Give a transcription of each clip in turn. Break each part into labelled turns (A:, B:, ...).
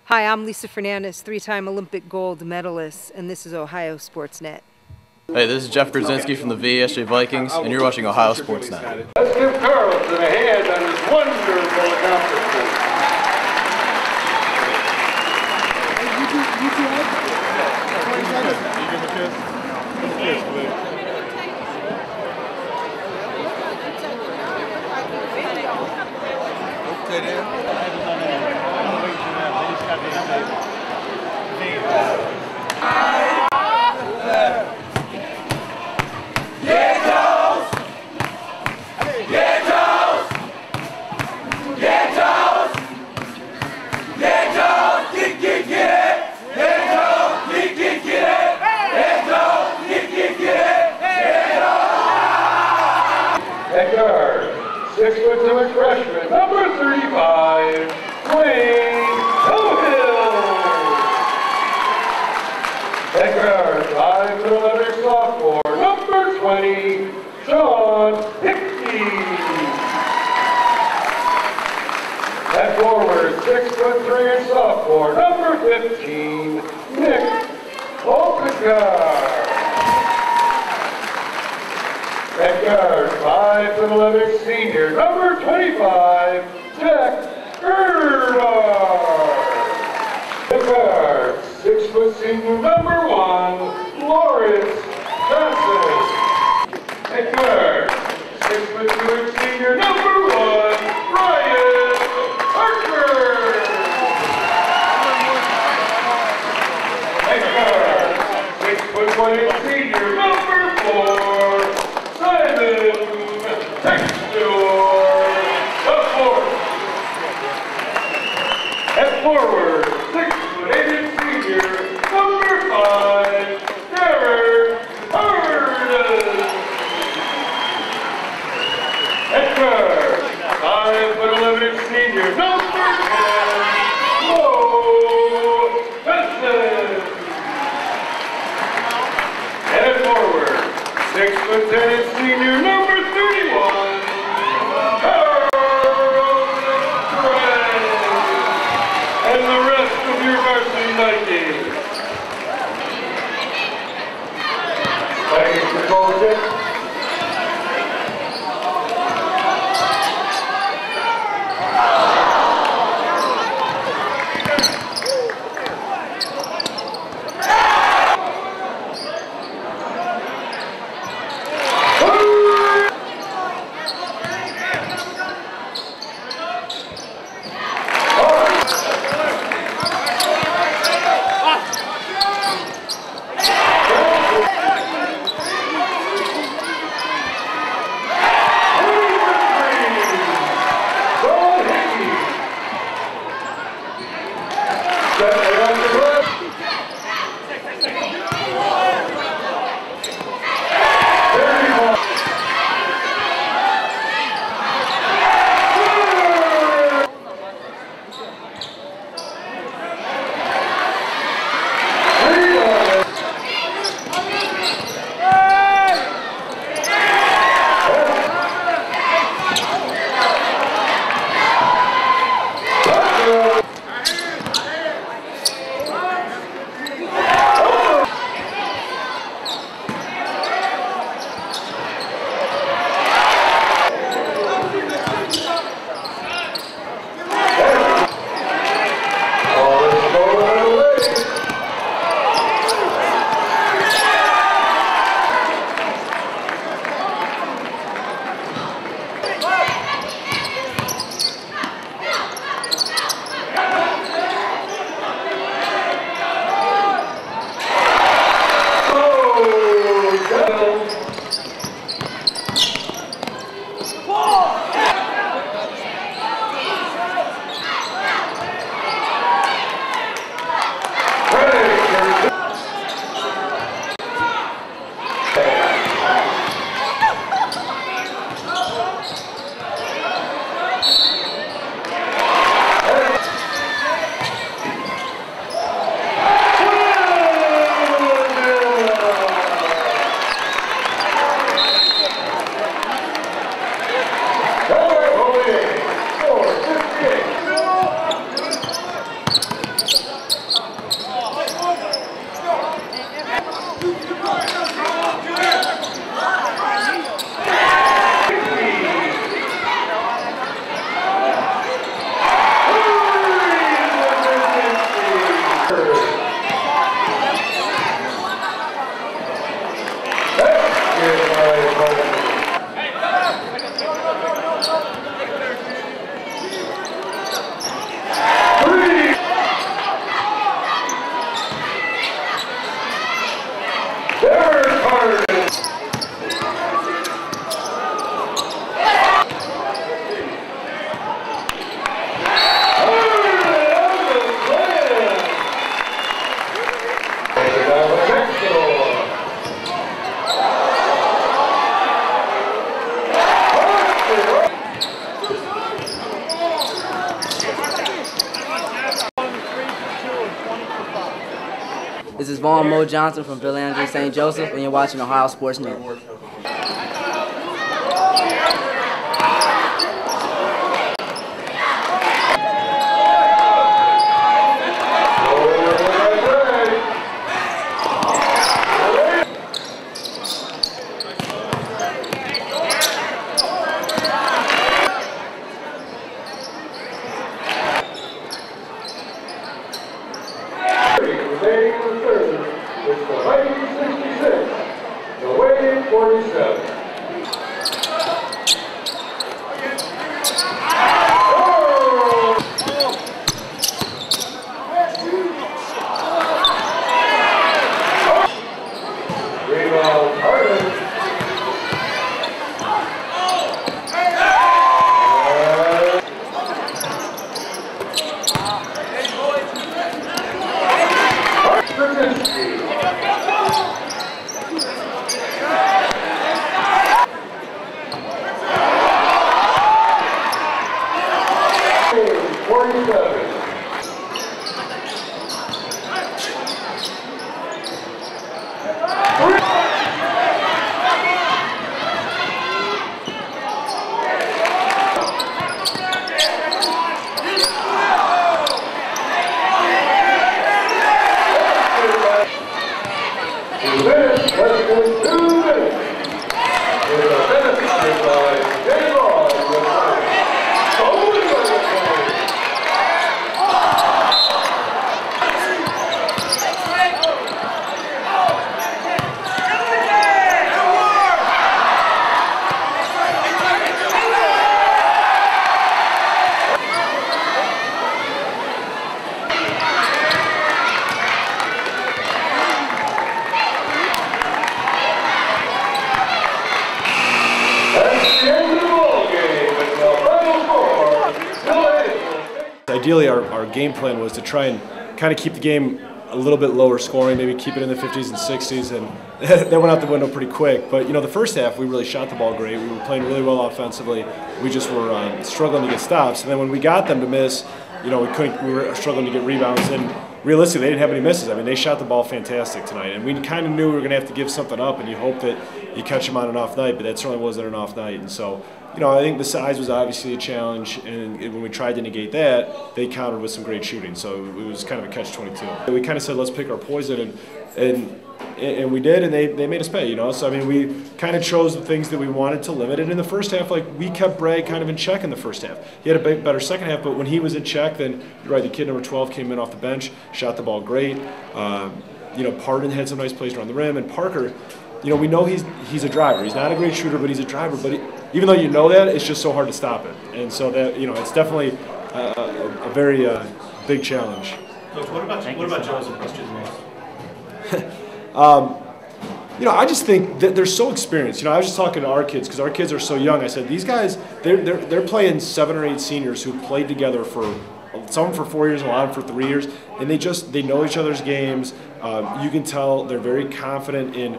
A: Hi, I'm Lisa Fernandez, three-time Olympic gold medalist, and this is Ohio Sportsnet.
B: Hey, this is Jeff Brzezinski from the VASJ Vikings, and you're watching Ohio Sportsnet.
C: Let's give Carlson a hand on his wonderful accomplishment. At guard, 6'2" freshman, number 35, Wayne Cohill. At guard, 5'11" sophomore, number 20, Sean Hickey. At forward, 6'3" sophomore, number 15, Nick Volkagard. At guard, 5'11" senior, number 25, Jack Erdar. At guard, 6' senior, number 1, Lawrence Johnson. At guard, 6' senior, number 1, Ryan Parker. At guard, 6' senior, number 4, at forward, 6'8" senior, number 5, Derek Hurden. At guard, 5'11" senior, number 10, Mo Benson. And at forward, 6'10" senior, number 31, Carl Gray. And the rest of your varsity Vikings. Vikings for goal kick.
D: This is Vaughn Mo Johnson from Bill Andrews St. Joseph, and you're watching Ohio Sports Net.
C: It's the Vikings 66, the Wave 47. Rebound, Harden.
E: Ideally, our game plan was to try and kind of keep the game a little bit lower scoring, maybe keep it in the 50s and 60s, and that went out the window pretty quick. But, you know, the first half, we really shot the ball great. We were playing really well offensively. We just were struggling to get stops. And then when we got them to miss, you know, we were struggling to get rebounds. And realistically, they didn't have any misses. I mean, they shot the ball fantastic tonight. And we kind of knew we were going to have to give something up, and you hope that you catch them on an off night, but that certainly wasn't an off night. And so, you know, I think the size was obviously a challenge, and when we tried to negate that, they countered with some great shooting. So it was kind of a catch-22. We kind of said, let's pick our poison, and we did, and they made us pay, you know. So, I mean, we kind of chose the things that we wanted to limit. And in the first half, like, we kept Bragg kind of in check in the first half. He had a better second half, but when he was in check, then, you're right, the kid number 12 came in off the bench, shot the ball great. You know, Pardon had some nice plays around the rim, and Parker, you know, we know he's a driver. He's not a great shooter, but he's a driver. But even though you know that, it's just so hard to stop it. And so that, you know, it's definitely a very big challenge.
F: Coach, what about Joseph?
E: You know, I just think that they're so experienced. You know, I was just talking to our kids because our kids are so young. I said these guys, they're playing 7 or 8 seniors who played together for some for 4 years, and a lot of them for 3 years, and they know each other's games. You can tell they're very confident in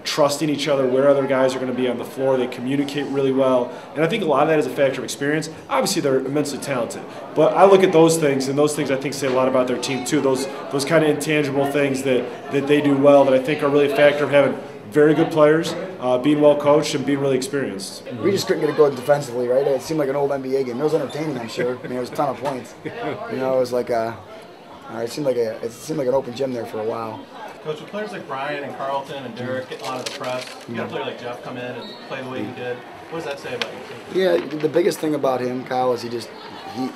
E: trusting each other, where other guys are going to be on the floor. They communicate really well, and I think a lot of that is a factor of experience. Obviously, they're immensely talented, but I look at those things, and those things I think say a lot about their team too. Those kind of intangible things that they do well, that I think are really a factor of having very good players, being well coached, and being really experienced.
G: We just couldn't get it going defensively, right? It seemed like an old NBA game. It was entertaining, I'm sure. I mean, it was a ton of points. You know, it was like it seemed like an open gym there for a while.
F: Coach, with players like Brian and Carlton and Derek getting on at the press, you got a player like Jeff come in and play the way he did. What does that say about your team?
G: Yeah, the biggest thing about him, Kyle, is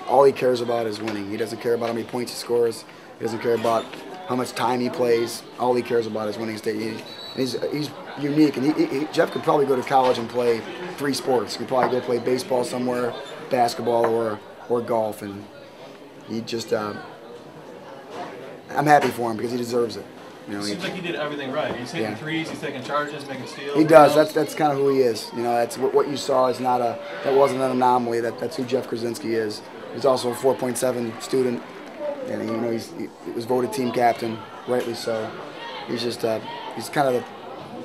G: all he cares about is winning. He doesn't care about how many points he scores. He doesn't care about how much time he plays. All he cares about is winning state. He's unique, and Jeff could probably go to college and play 3 sports. He could probably go play baseball somewhere, basketball, or golf, and he just I'm happy for him because he deserves it. You know,
F: it seems like he did everything right. He's hitting threes, he's taking charges, making steals.
G: He does. That's kind of who he is. You know, that's what you saw is that wasn't an anomaly. That's who Jeff Krasinski is. He's also a 4.7 student, and you know he was voted team captain, rightly so. He's just he's kind of the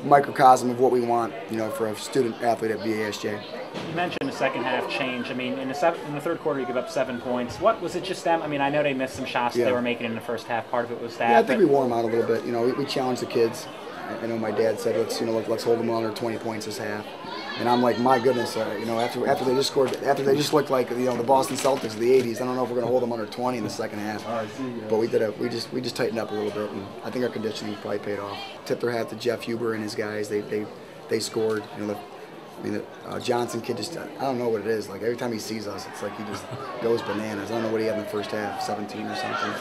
G: microcosm of what we want, you know, for a student athlete at VASJ.
H: You mentioned the second half change. I mean, in the third quarter, you give up 7 points. What was it? Just them? I mean, I know they missed some shots that they were making in the first half. Part of it was that.
G: Yeah, I think we wore them out a little bit. You know, we challenged the kids. I know my dad said, let's hold them under 20 points this half. And I'm like, my goodness, you know, after they just scored, after they just looked like, you know, the Boston Celtics of the '80s. I don't know if we're going to hold them under 20 in the second half. But we just tightened up a little bit, and I think our conditioning probably paid off. Tip their hat to Jeff Huber and his guys. They scored. You know, the Johnson kid just, I don't know what it is. Like every time he sees us, it's like he just goes bananas. I don't know what he had in the first half, 17 or something.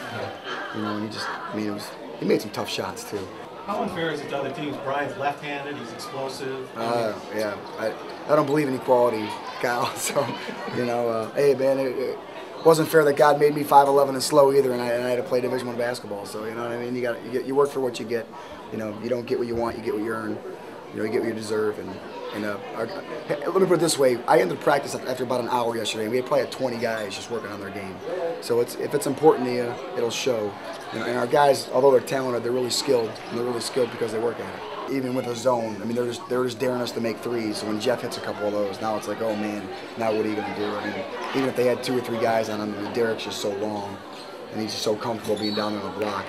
G: You know, and he made some tough shots too.
F: How unfair is it to other teams? Brian's left-handed, he's explosive.
G: Yeah, I don't believe in equality, Kyle. So, you know, hey man, it wasn't fair that God made me 5'11" and slow either, and I had to play Division I basketball. So you know what I mean? You work for what you get. You know, you don't get what you want, you get what you earn. You know, you get what you deserve. And let me put it this way: I ended practice after about an hour yesterday, and we probably had 20 guys just working on their game. So if it's important to you, it'll show. And our guys, although they're talented, they're really skilled. And they're really skilled because they work at it. Even with a zone, I mean, they're just daring us to make threes. So when Jeff hits a couple of those, now it's like, oh man, now what are you going to do? I mean, even if they had 2 or 3 guys on him, I mean, Derek's just so long, and he's just so comfortable being down there on the block.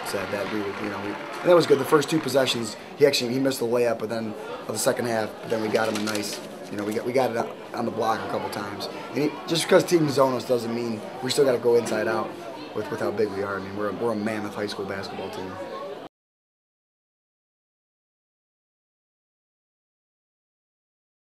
G: Said that we would, you know, and that was good. The first 2 possessions, he missed the layup, but then of the second half, but then we got him a nice, you know, we got it on the block a couple times. And just because teams zone us doesn't mean we still got to go inside out with how big we are. I mean, we're a mammoth high school basketball team.